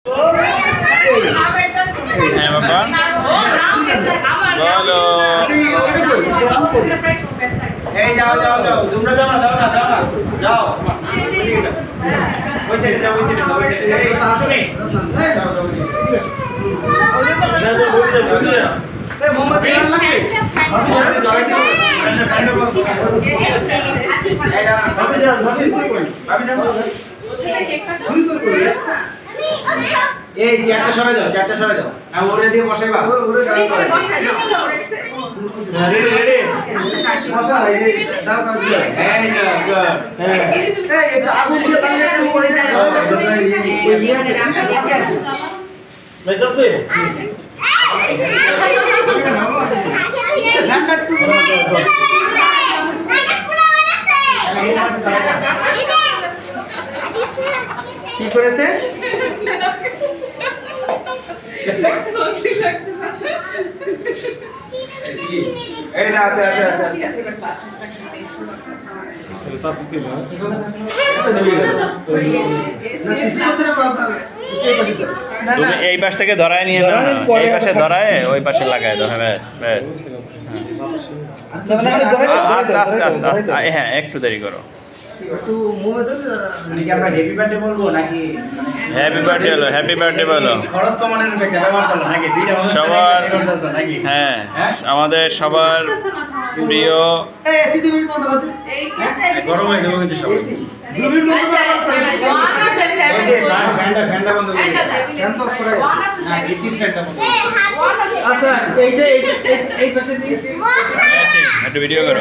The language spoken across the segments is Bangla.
হ্যাঁ বাবা বলো। এই যাও যাও যাও তোমরা যাও না যাও না যাও না যাও ওই সাইডে যাও ওই সাইডে যাও ওই সাইডে এই শুনি যাও যাও যাও যাও ওই যাও এই মোহাম্মদ ইরান লাগবে ভাবি যাও যাও এই না ভাবি যাও ভাবি যাও শুরু করো এই চেয়ারটা সরাই দাও আর ওরে দিয়ে বসাইবা ওরে বসাই দাও রেডি রেডি বসা এই দাও করে দিও এই যাও হ্যাঁ এই এটা আগুন দিয়ে বানিয়ে একটু ওইটা মেসেজ আছে ঠান্ডা টু কি করেছে এই না আছে তুমি এই পাশ থেকে ধরায় নিয়ে নাও না, এই পাশে ধরায় ওই পাশে লাগায় দাও। হ্যাঁ ব্যাস ব্যাস আস্তে আস্তে আস্তে আস্তে হ্যাঁ একটু দেরি করো। একটু মুভে ধরে নাকি আমরা হ্যাপি বার্থডে বলবো নাকি হ্যাপি বার্থডে বলো, হ্যাপি বার্থডে বলো। খরচ কমানোর একটা ব্যবহার করলো নাকি দুইটা সবার করতেছ নাকি হ্যাঁ আমাদের সবার প্রিয় এই এসি 2 মিনিট বন্ধ করতে গরম হয়ে যাবে কিন্তু সবাই 2 মিনিট বন্ধ করতে এই যে ফ্যানটা বন্ধ করে ফ্যান তো করে না এসি ফ্যানটা বন্ধ আচ্ছা এই পাশে দিয়ে একটু ভিডিও করো।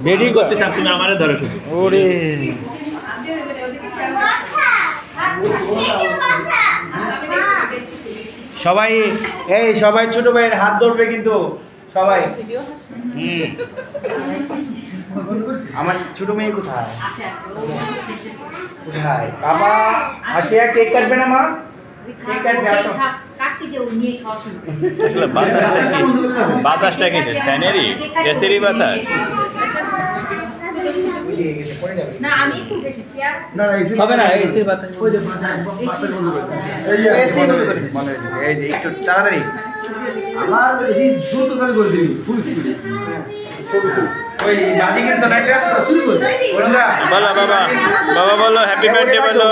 ভিডিও করতে চাপ তুমি আমারে ধরো শুধু ওরে সবাই এই সবাই ছোট ভাইয়ের হাত ধরবে কিন্তু সবাই আমার ছোট মেয়ে কোথায় কোথায় বাবা আসিয়া কেক কাটবে না মা কেক কাটবে আসো আসলে বাতাসটা কি, বাতাসটা কিসের ফ্যানেরই গ্যাসেরই বাতাস? হবে না এসির বাতাস ওই যে এসি বন্ধ করে দিছি এই যে একটু তাড়াতাড়ি আমার এসি দ্রুত চালু করে দিবি ফুল স্পিডে ওই বাজি কিনছ না এটা শুরু কর বলুন বলো বাবা, বাবা বলো হ্যাপি বার্থডে বলো।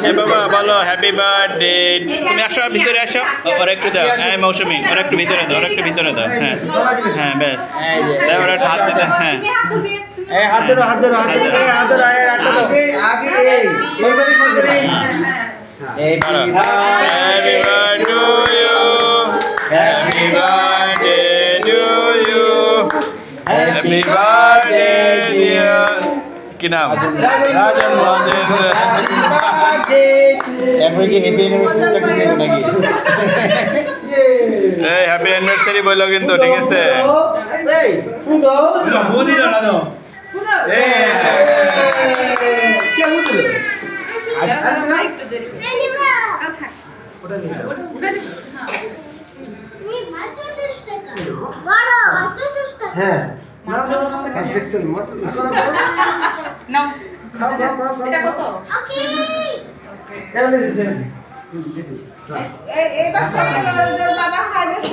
এ বাবা বলো হ্যাপি বার্থডে। তুমি আসো ভিতরে আসো, ওরা একটু দাও। হ্যাঁ মৌসুমী ওরা একটু ভিতরে দাও, ওরা একটু ভিতরে দাও। হ্যাঁ হ্যাঁ ব্যাস এই যে দাও, ওরা একটু হাত দিতে। হ্যাঁ এই হাত ধরো হাত ধরো হাত ধরো হাত ধরো এই রাখো দাও আগে এইভাবে করবে এই happy birthday to you, happy birthday to you, happy birthday dear কি নাম রাজন রাজেন্দ্র। এখন কি হ্যাপি অ্যানিভার্সারিটা কি দেব নাকি এই হ্যাপি অ্যানিভার্সারি বলো কিন্তু, ঠিক আছে? এই ফুদো ফুদি না দাও এই কি হলো আসলে লাইক দেরিবা ওটা নিয়ে ওটা নি মাত্র 10 টাকা বড় মাত্র 10 টাকা হ্যাঁ না সাবজেক্টসের মাত্র নাও এটা কত ওকে এই বাসা বাবা খাই দিছে।